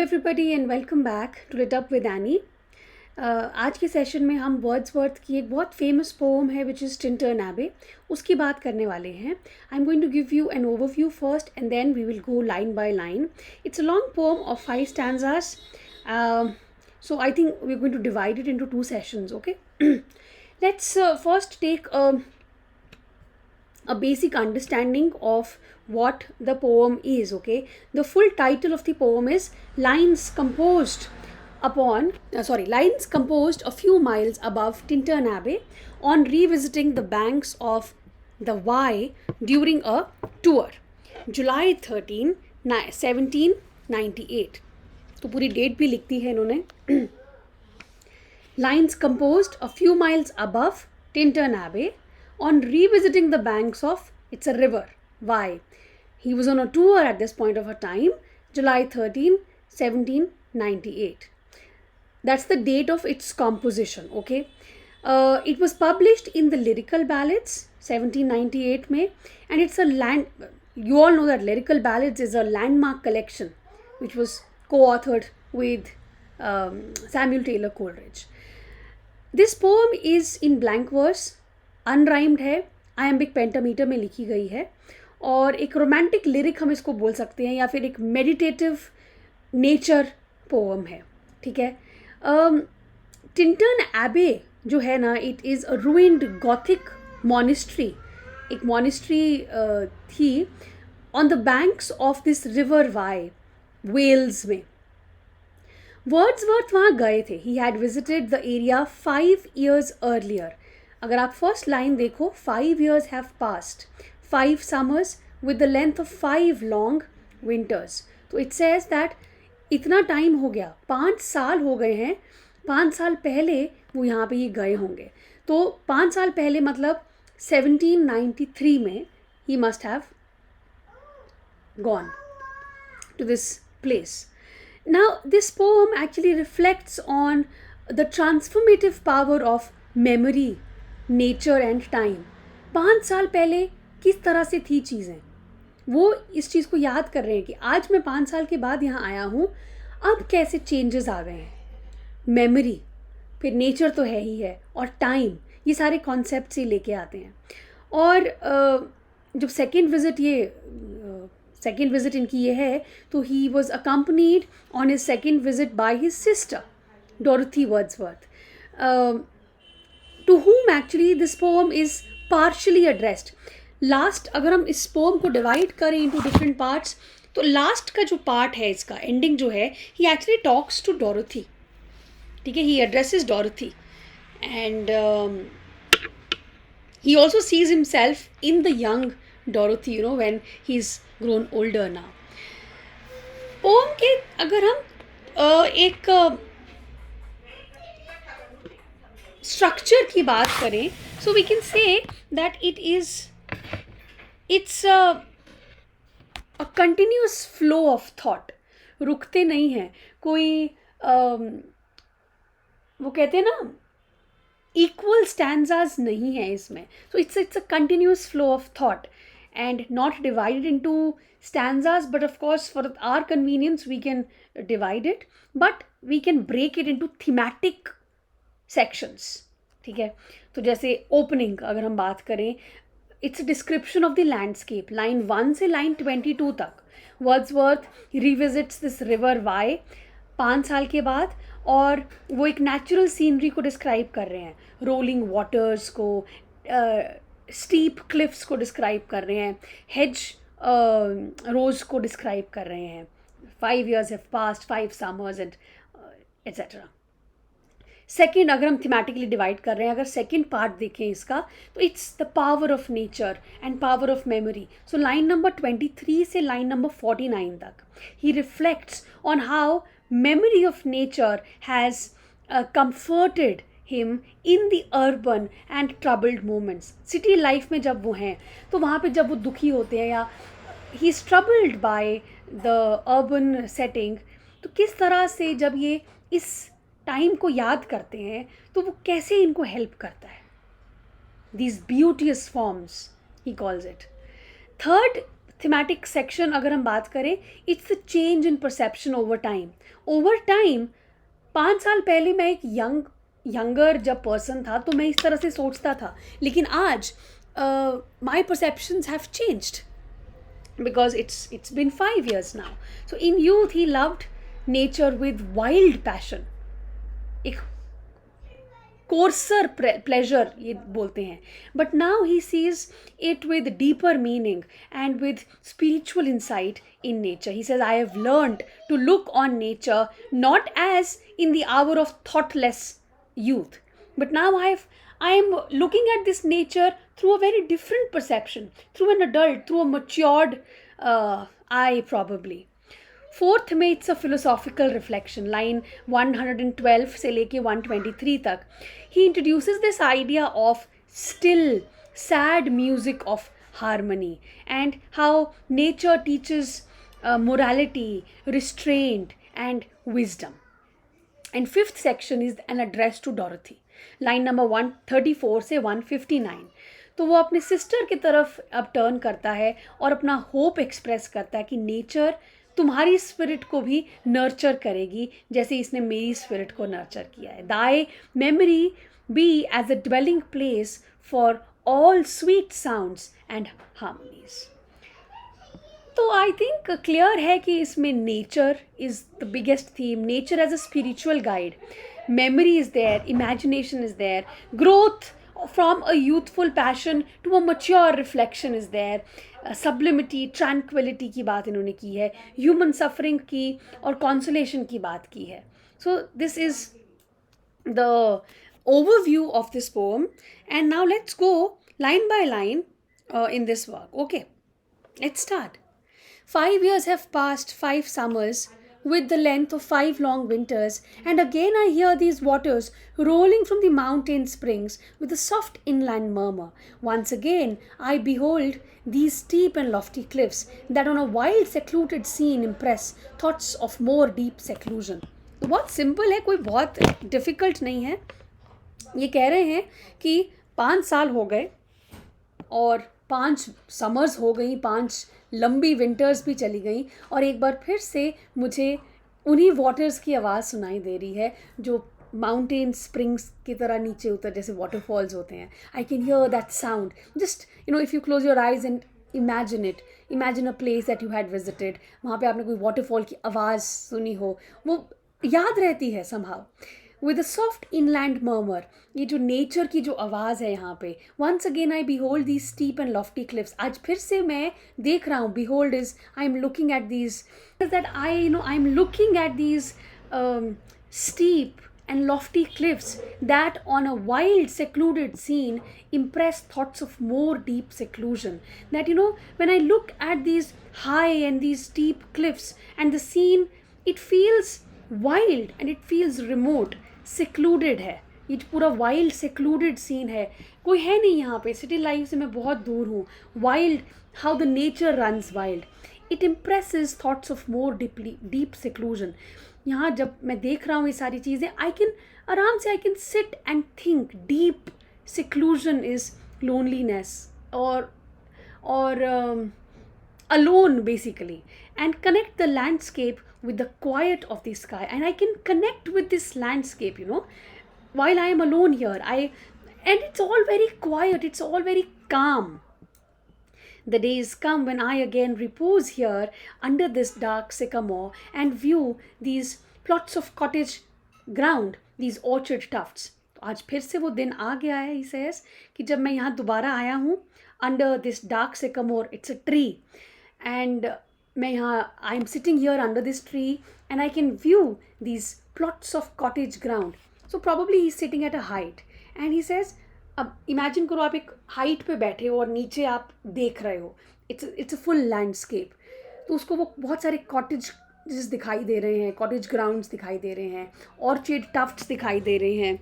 Everybody and welcome back to lit up with Annie. आज के session में हम वर्ड्सवर्थ की एक बहुत फेमस पोम है विच इज़ टिंटन एबे, उसकी बात करने वाले हैं। I am going to give you an overview first and then we will go line by line. It's a long poem of 5 stanzas, so I think we're going to divide it into 2 sessions. Okay. Let's first take a basic understanding of what the poem is. Okay, the full title of the poem is lines composed a few miles above Tintern Abbey on revisiting the banks of the Wye during a tour, July 13 1798. तो पूरी date भी लिखती है इन्होंने। Lines composed a few miles above Tintern Abbey on revisiting the banks of, it's a river, Wye. He was on a tour at this point of a time, July 13 1798. That's the date of its composition. Okay, it was published in the Lyrical Ballads 1798 में, and it's a you all know that Lyrical Ballads is a landmark collection which was co-authored with Samuel Taylor Coleridge. This poem is in blank verse, unrhymed है, iambic pentameter में लिखी गई है और एक romantic lyric हम इसको बोल सकते हैं या फिर एक मेडिटेटिव नेचर पोम है। ठीक है। टिंटन एबे जो है ना, it is a ruined gothic monastery, एक मॉनिस्ट्री थी on the banks of this river Wye, Wales में। वर्ड्सवर्थ वहाँ गए थे। He had visited the area 5 years earlier. अगर आप फर्स्ट लाइन देखो, 5 years have passed, 5 summers with the length of 5 long winters. तो it says that इतना time हो गया, 5 साल हो गए हैं, 5 साल पहले वो यहाँ पे ये गए होंगे। तो 5 साल पहले मतलब 1793 में he must have gone to this place. Now this poem actually reflects on the transformative power of memory, nature and time. 5 साल पहले किस तरह से थी चीज़ें, वो इस चीज़ को याद कर रहे हैं कि आज मैं 5 साल के बाद यहाँ आया हूँ, अब कैसे चेंजेस आ गए हैं। मेमोरी, फिर नेचर तो है ही है, और टाइम, ये सारे कॉन्सेप्ट से लेके आते हैं। और जब सेकेंड विज़िट इनकी ये है, तो he was accompanied on his second visit by his sister Dorothy Wordsworth, to whom actually this poem is partially addressed. Last अगर हम इस पोम को डिवाइड करें इंटू डिफरेंट पार्ट्स, तो लास्ट का जो पार्ट है, इसका एंडिंग जो है, he actually talks to Dorothy. ठीक है, he addresses Dorothy and he also sees himself in the young Dorothy, you know, when he is grown older now. Poem के अगर हम एक स्ट्रक्चर की बात करें, so we can say that it's a continuous flow of thought, रुकते नहीं हैं कोई, वो कहते हैं ना, इक्वल स्टैंजाज नहीं है इसमें। So it's a continuous flow of thought and not divided into stanzas, but of course for our convenience we can divide it, but we can break it into thematic sections. ठीक है, तो जैसे opening अगर हम बात करें, it's description of the landscape, line 1 से line 22 तक। वर्ड्सवर्थ रिविजिट्स दिस रिवर वाई 5 साल के बाद, और वो एक नेचुरल सीनरी को डिस्क्राइब कर रहे हैं, रोलिंग वाटर्स को, स्टीप क्लिफ्स को डिस्क्राइब कर रहे हैं, हेज रोज को डिस्क्राइब कर रहे हैं। 5 years have passed, 5 summers and etc. Second, अगर हम थीमेटिकली डिवाइड कर रहे हैं, अगर सेकेंड पार्ट देखें इसका, तो it's the power of nature and power of memory. So line number 23 से लाइन नंबर 49 तक he reflects on how memory of nature has comforted him in the urban and troubled moments. City life में जब वो हैं, तो वहाँ पे जब वो दुखी होते हैं या he is troubled by the urban setting, तो किस तरह से जब ये इस टाइम को याद करते हैं, तो वो कैसे इनको हेल्प करता है। These beauteous forms he calls it. Third thematic section अगर हम बात करें, it's the change in perception over time. 5 साल पहले मैं एक यंगर जब पर्सन था तो मैं इस तरह से सोचता था, लेकिन आज my perceptions have changed because it's been 5 years now. So in youth he loved nature with wild passion, एक coarser pleasure ये बोलते हैं, but now he sees it with deeper meaning and with spiritual insight in nature. He says, I have learned to look on nature not as in the hour of thoughtless youth, but now I am looking at this nature through a very different perception, through an adult, through a matured eye probably. Fourth में it's a philosophical reflection, line 112 से लेके 123 तक. He introduces this idea of still sad music of harmony and how nature teaches morality, restraint and wisdom. And fifth section is an address to Dorothy, line number 134 से 159. तो वो अपने sister की तरफ अब टर्न करता है और अपना होप एक्सप्रेस करता है कि नेचर तुम्हारी स्पिरिट को भी नर्चर करेगी जैसे इसने मेरी स्पिरिट को नर्चर किया है. Thy memory be as a dwelling place for all sweet sounds and harmonies. तो आई थिंक क्लियर है कि इसमें nature is the biggest theme, nature as a spiritual guide. Memory is there, imagination is there, growth from a youthful passion to a mature reflection is there, sublimity, tranquility की बात इन्होंने की है, human suffering की और consolation की बात की है. So this is the overview of this poem, and now let's go line by line in this work. Okay, let's start. 5 years have passed, 5 summers with the length of 5 long winters, and again I hear these waters rolling from the mountain springs with a soft inland murmur. Once again I behold these steep and lofty cliffs that on a wild secluded scene impress thoughts of more deep seclusion. तो बहुत simple है, कोई बहुत difficult नहीं है. ये कह रहे हैं कि 5 साल हो गए और 5 समर्स हो गई, 5 लंबी विंटर्स भी चली गई, और एक बार फिर से मुझे उन्हीं वाटर्स की आवाज़ सुनाई दे रही है जो माउंटेन स्प्रिंग्स की तरह नीचे उतर, जैसे वाटरफॉल्स होते हैं. I can hear that sound. Just if you close your eyes and imagine a place that you had visited, वहाँ पे आपने कोई वाटरफॉल की आवाज़ सुनी हो, वो याद रहती है somehow. With a soft inland murmur, ये जो नेचर की जो आवाज़ है यहाँ पे. Once again I behold these steep and lofty cliffs. आज फिर से मैं देख रहा हूँ. Behold is I am looking at these, that I am looking at these steep and lofty cliffs that on a wild secluded scene impress thoughts of more deep seclusion. That when I look at these high and these steep cliffs and the scene, it feels wild and it feels remote. secluded है, ये पूरा wild secluded scene है, कोई है नहीं यहाँ पे, city life से मैं बहुत दूर हूँ. Wild, how the nature runs wild. It impresses thoughts of more deep seclusion. यहाँ जब मैं देख रहा हूँ ये सारी चीज़ें, आई कैन आराम से I can sit and think. Deep seclusion is loneliness और alone basically, and connect the landscape with the quiet of the sky. And I can connect with this landscape while I am alone here. And it's all very quiet, it's all very calm. The days come when I again repose here under this dark sycamore and view these plots of cottage ground, these orchard tufts. आज फिर से वो दिन आ गया है, he says, कि जब मैं यहाँ दोबारा आया हूँ under this dark sycamore. It's a tree, and मैं यहाँ I am sitting here under this tree and I can view these plots of cottage ground. So probably he's sitting at a height and he says, अब imagine करो आप एक height पे बैठे हो और नीचे आप देख रहे हो, इट्स अ फुल लैंडस्केप. तो उसको वो बहुत सारे कॉटेज दिखाई दे रहे हैं, कॉटेज ग्राउंड्स दिखाई दे रहे हैं, ऑर्चिड टफ्ट्स दिखाई दे रहे हैं.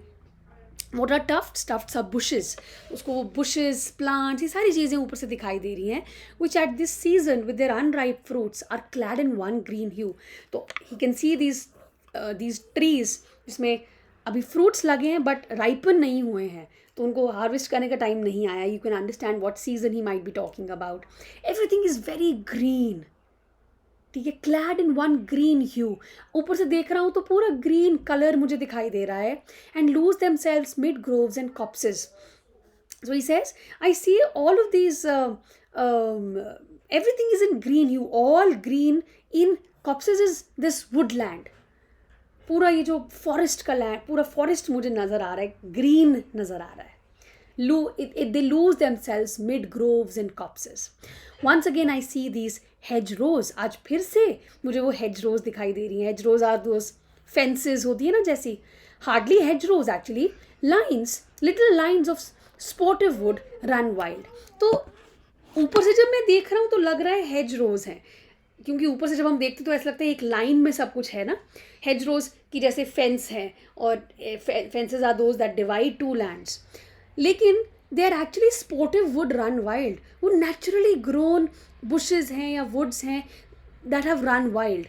What are tufts? Tufts are bushes. उसको वो bushes, plants, ये सारी चीज़ें ऊपर से दिखाई दे रही हैं, which at this season with their unripe fruits are clad in one green hue. तो he can see these trees जिसमें अभी फ्रूट्स लगे हैं बट राइपन नहीं हुए हैं, तो उनको हार्वेस्ट करने का टाइम नहीं आया. You can understand what season he might be talking about. Everything is very green. ठीक है, क्लैड इन वन ग्रीन ह्यू. ऊपर से देख रहा हूँ तो पूरा ग्रीन कलर मुझे दिखाई दे रहा है. And lose themselves mid groves and copses. So he says, I see all of these, everything is in green hue, all green. In copses is this woodland. पूरा ये जो फॉरेस्ट का land, पूरा फॉरेस्ट मुझे नज़र आ रहा है, green नज़र आ रहा है. They lose themselves mid groves and copses. Once again I see these hedgerows. आज फिर से मुझे वो hedgerows दिखाई दे रही हैं. Hedgerows are those fences होती है ना जैसी. Hardly hedgerows actually. Lines, little lines of sportive wood run wild. तो ऊपर से जब मैं देख रहा हूँ तो लग रहा है hedgerows हैं, क्योंकि ऊपर से जब हम देखते तो ऐसा लगता है एक लाइन में सब कुछ है ना. hedgerows की जैसे फेंस है, और fences are those that divide two lands. लेकिन they are actually sportive wood run wild. वो नेचुरली ग्रोन बुशेज हैं या वुड्स हैं that have run wild,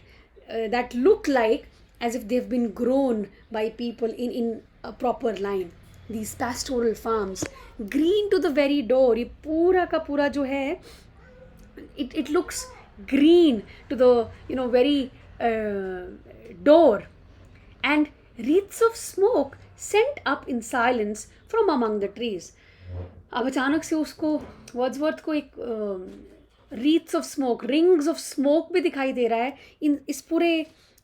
that look like as if they have been grown by people in a proper line. These pastoral farms green to the very door. ये पूरा का पूरा जो है it looks green to the very door, and wreaths of smoke sent up in silence from among the trees. अब अचानक से उसको वर्ड्सवर्थ को एक wreaths of smoke, rings of smoke भी दिखाई दे रहा है इस पूरे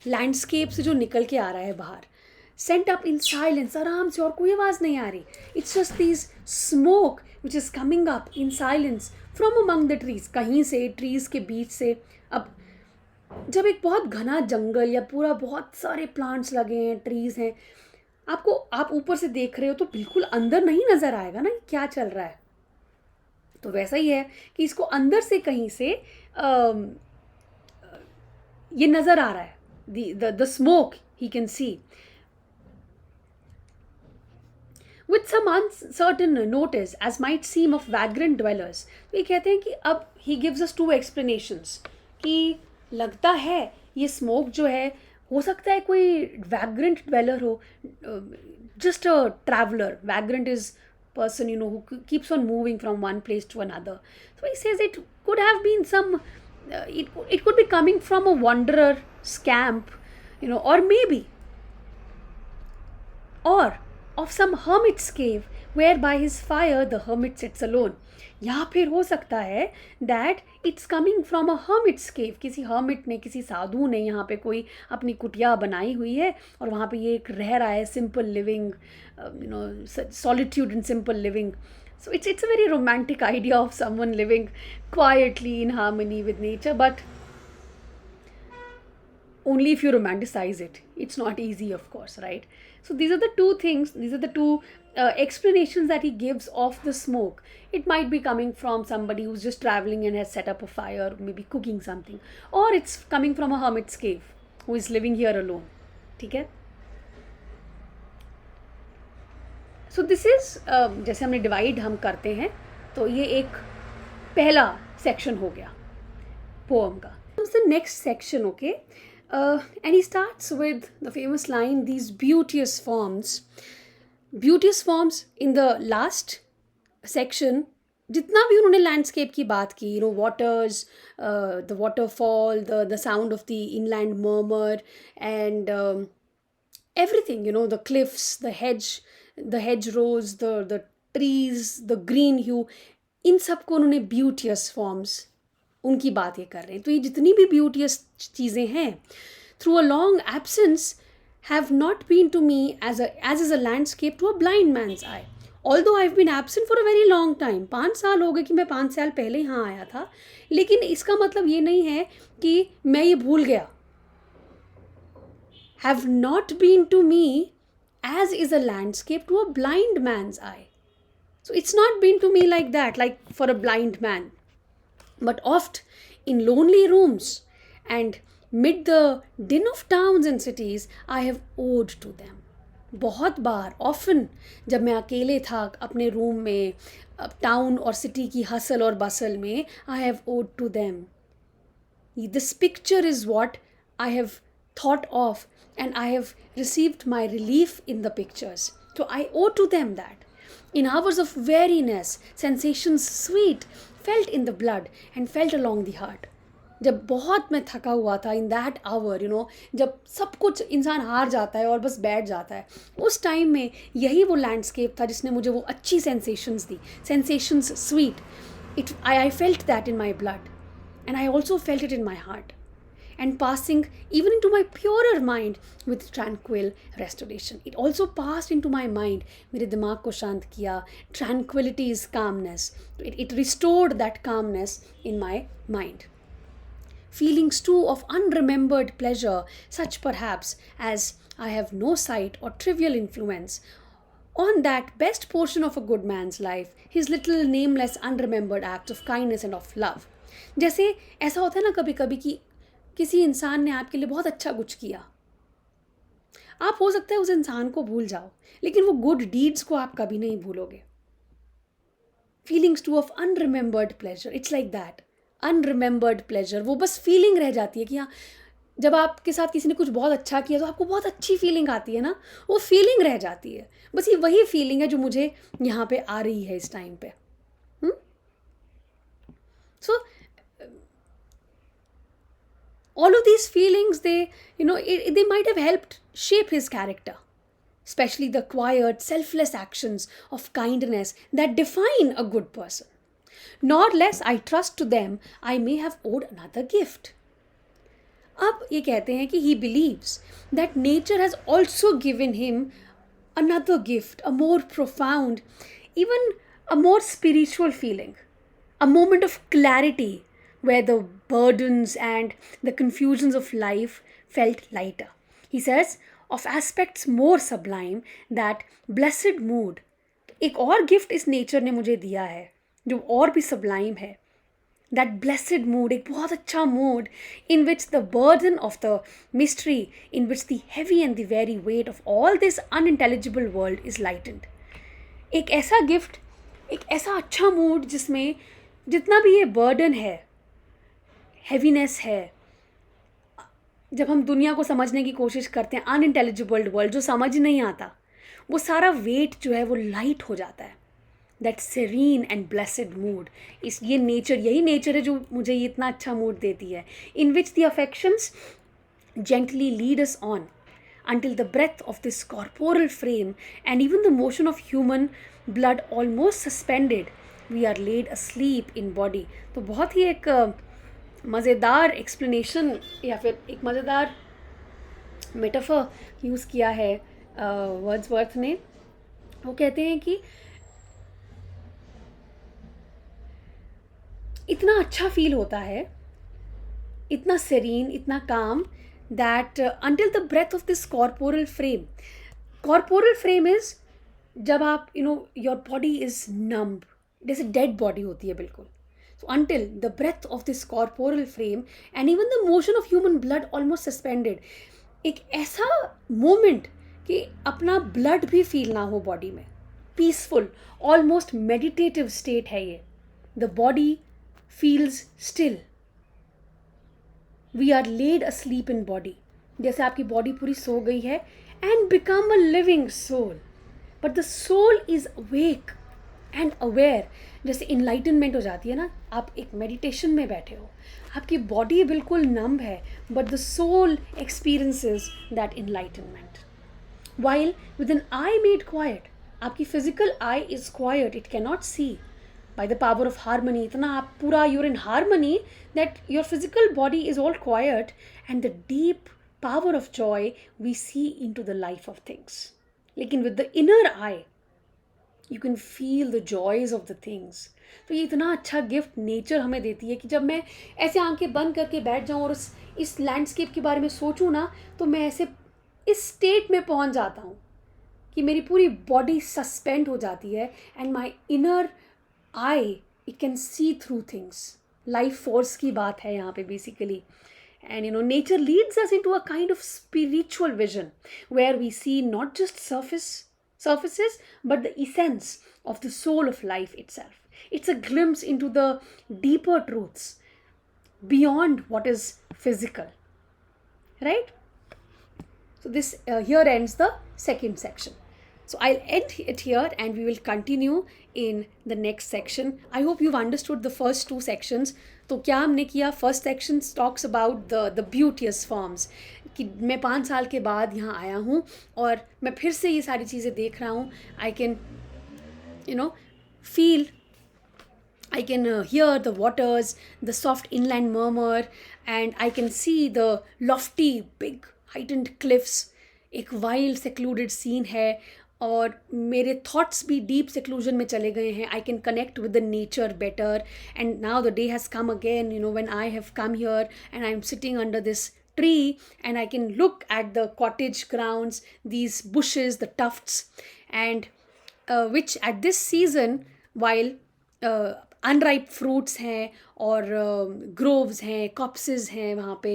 लैंडस्केप से जो निकल के आ रहा है बाहर. sent up in silence, आराम से, और कोई आवाज़ नहीं आ रही. it's just these smoke which is coming up in silence from among the trees. कहीं से ट्रीज़ के बीच से. अब जब एक बहुत घना जंगल या पूरा बहुत सारे प्लांट्स लगे हैं, ट्रीज़ हैं, आप ऊपर से देख रहे हो तो बिल्कुल अंदर नहीं नज़र आएगा ना क्या चल रहा है. तो वैसा ही है कि इसको अंदर से कहीं से ये नज़र आ रहा है. The smoke he can see with some uncertain notice as might seem of vagrant dwellers. तो ये कहते हैं कि अब he gives us two explanations कि लगता है ये smoke जो है हो सकता है कोई vagrant dweller हो, just a traveler. Vagrant is person who keeps on moving from one place to another. So he says it could have been some it could be coming from a wanderer, scamp, or maybe, or of some hermit's cave where by his fire the hermit sits alone. या फिर हो सकता है that it's coming from a hermit's cave. किसी hermit ने, किसी साधु ने यहाँ पे कोई अपनी कुटिया बनाई हुई है और वहाँ पे ये एक रह रहा है, simple living, solitude and simple living. So it's a very romantic idea of someone living quietly in harmony with nature, but only if you romanticize it. It's not easy, of course, right? So these are the two things, these are the two explanations that he gives of the smoke. It might be coming from somebody who's just traveling and has set up a fire, maybe cooking something, or it's coming from a hermit's cave who is living here alone. ठीक है? So this is जैसे हमने divide हम करते हैं तो ये एक पहला section हो गया poem का. Comes the next section, okay? And he starts with the famous line, these beauteous forms. Beauteous forms in the last section, जितना भी उन्होंने लैंडस्केप की बात की, waters, the waterfall, the sound of the inland murmur, and everything, the cliffs, the hedgerows, the trees, the green hue, इन सबको उन्होंने beauteous forms उनकी बात ये कर रहे हैं. तो ये जितनी भी ब्यूटियस चीज़ें हैं, through a long absence have not been to me as is a landscape to a blind man's eye. Although I have been absent for a very long time. 5 साल हो गए कि मैं 5 साल पहले यहाँ आया था, लेकिन इसका मतलब ये नहीं है कि मैं ये भूल गया. Have not been to me as is a landscape to a blind man's eye. So it's not been to me like that, like for a blind man. But oft in lonely rooms and mid the din of towns and cities, I have owed to them. बहुत बार, often, जब मैं अकेले था अपने room में, town और city की hustle और बसल में, I have owed to them. This picture is what I have thought of, and I have received my relief in the pictures. So I owe to them that. In hours of weariness, sensations sweet felt in the blood and felt along the heart. जब बहुत मैं थका हुआ था in that our, जब सब कुछ इंसान हार जाता है और बस बैठ जाता है, उस टाइम में यही वो लैंडस्केप था जिसने मुझे वो अच्छी sensations the, sensations sweet. I felt that in my blood, and I also felt it in my heart, and passing even into my purer mind with tranquil restoration. It also passed into my mind. मेरे दिमाग को शांत किया. Tranquility is calmness. It restored that calmness in my mind. Feelings too of unremembered pleasure, such perhaps as I have no sight or trivial influence on that best portion of a good man's life, his little nameless unremembered acts of kindness and of love. जैसे ऐसा होता है ना कभी कभी कि किसी इंसान ने आपके लिए बहुत अच्छा कुछ किया, आप हो सकता है उस इंसान को भूल जाओ, लेकिन वो गुड डीड्स को आप कभी नहीं भूलोगे. Feelings too of unremembered pleasure, it's like that. Unremembered pleasure, वो बस फीलिंग रह जाती है कि हाँ, जब आपके साथ किसी ने कुछ बहुत अच्छा किया तो आपको बहुत अच्छी फीलिंग आती है ना, वो फीलिंग रह जाती है. बस ये वही फीलिंग है जो मुझे यहाँ पे आ रही है इस टाइम पे. सो all of these feelings, they might have helped shape his character, especially the quiet selfless actions of kindness that define a good person. Nor less I trust to them I may have owed another gift. अब ये कहते हैं कि he believes that nature has also given him another gift, a more profound, even a more spiritual feeling, a moment of clarity where the burdens and the confusions of life felt lighter. He says, of aspects more sublime, that blessed mood. एक और gift इस nature ने मुझे दिया है जो और भी सबलाइम है. That blessed mood, एक बहुत अच्छा mood in which the burden of the mystery, in which the heavy and the very weight of all this unintelligible world is lightened. एक ऐसा गिफ्ट, एक ऐसा अच्छा मूड जिसमें जितना भी ये बर्डन है, हैवीनेस है, जब हम दुनिया को समझने की कोशिश करते हैं, अनइंटेलिजिबल वर्ल्ड जो समझ नहीं आता, वो सारा वेट जो है वो लाइट हो जाता है. That serine and blessed mood, इस ये नेचर, यही नेचर है जो मुझे ये इतना अच्छा मूड देती है. In which the affections gently lead us on until the breath of this corporal frame and even the motion of human blood almost suspended, we are laid asleep in body. तो बहुत ही एक मज़ेदार explanation या फिर एक मज़ेदार metaphor use किया है वर्ड्सवर्थ ने. वो कहते हैं कि इतना अच्छा फील होता है, इतना सेरीन, इतना काम, that until the breath of this corporal frame is जब आप your body is numb, जैसे dead body होती है बिल्कुल. So until the breath of this corporal frame and even the motion of human blood almost suspended, एक ऐसा moment कि अपना blood भी feel ना हो body में, peaceful, almost meditative state है ये. The body feels still. We are laid asleep in body, जैसे आपकी बॉडी पूरी सो गई है, and become a living soul. But the soul is awake and aware. जैसे enlightenment हो जाती है ना, आप एक meditation में बैठे हो, आपकी बॉडी बिल्कुल numb है, but the soul experiences that enlightenment. While with an eye made quiet, आपकी physical eye is quiet, it cannot see. By the power of harmony, इतना आप पूरा you're in harmony that your physical body is all quiet, and the deep power of joy we see into the life of things. लेकिन with the inner eye you can feel the joys of the things. तो ये इतना अच्छा gift nature हमें देती है कि जब मैं ऐसे आंखें बंद करके बैठ जाऊँ और इस लैंडस्केप के बारे में सोचूँ ना, तो मैं ऐसे इस स्टेट में पहुँच जाता हूँ कि मेरी पूरी बॉडी सस्पेंड हो जाती है, and my inner I, it can see through things. Life force की बात है यहाँ पे basically. And nature leads us into a kind of spiritual vision where we see not just surfaces, but the essence of the soul of life itself. It's a glimpse into the deeper truths beyond what is physical. Right? So this here ends the second section. So I'll end it here and we will continue in the next section. I hope you've understood the first two sections. तो क्या हमने किया, first section talks about the ब्यूटियस forms, कि मैं 5 साल के बाद यहाँ आया हूँ और मैं फिर से ये सारी चीज़ें देख रहा हूँ. I can feel, I can hear the waters, the soft inland murmur, and I can see the lofty, big, heightened cliffs. एक wild, secluded scene है और मेरे thoughts भी deep seclusion में चले गए हैं. I can connect with the nature better. And now the day has come again, when I have come here and I'm sitting under this tree and I can look at the cottage grounds, these bushes, the tufts, and which at this season, while unripe fruits हैं और groves हैं, copses हैं वहाँ पे,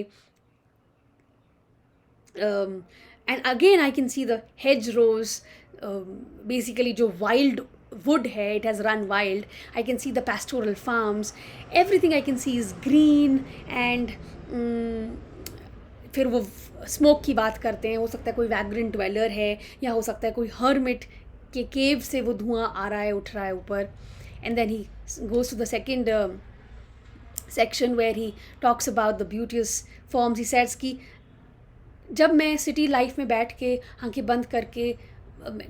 and again I can see the hedgerows, basically जो wild wood है, it has run wild. I can see the pastoral farms, everything I can see is green. And फिर वो स्मोक की बात करते हैं, हो सकता है कोई वैग्रेंट ड्वेलर है या हो सकता है कोई हर्मिट के केव से वो धुआं आ रहा है, उठ रहा है ऊपर. And then he goes to the second section where he talks about the beauteous forms. He says कि जब मैं सिटी लाइफ में बैठ के आंखें बंद करके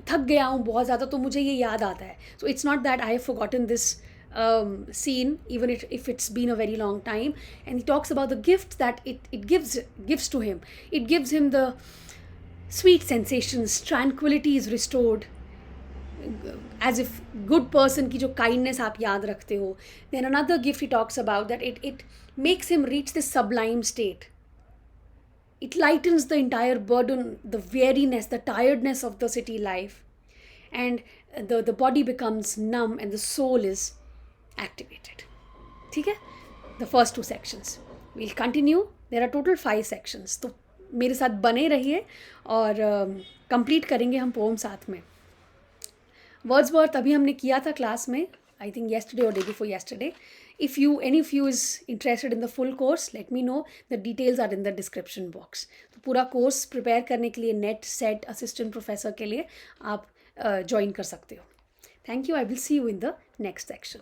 थक गया हूँ बहुत ज़्यादा, तो मुझे ये याद आता है. So it's not that I have forgotten this scene, even if it's been a very long time. And he talks about the gift that it gives to him. It gives him the sweet sensations, tranquility is restored, as if good person की जो kindness आप याद रखते हो. Then another gift he talks about, that it makes him reach this sublime state. It lightens the entire burden, the weariness, the tiredness of the city life, and the body becomes numb and the soul is activated. ठीक है? The first two sections. We'll continue. There are total 5 sections. तो मेरे साथ बने रहिए और complete करेंगे हम पोम साथ में. वर्ड्सवर्थ अभी हमने किया था क्लास में, I think yesterday or day before yesterday. If any of you is interested in the full course, let me know. The details are in the description box. तो पूरा कोर्स प्रिपेयर करने के लिए नेट सेट असिस्टेंट प्रोफेसर के लिए आप join कर सकते हो. Thank you. I will see you in the next section.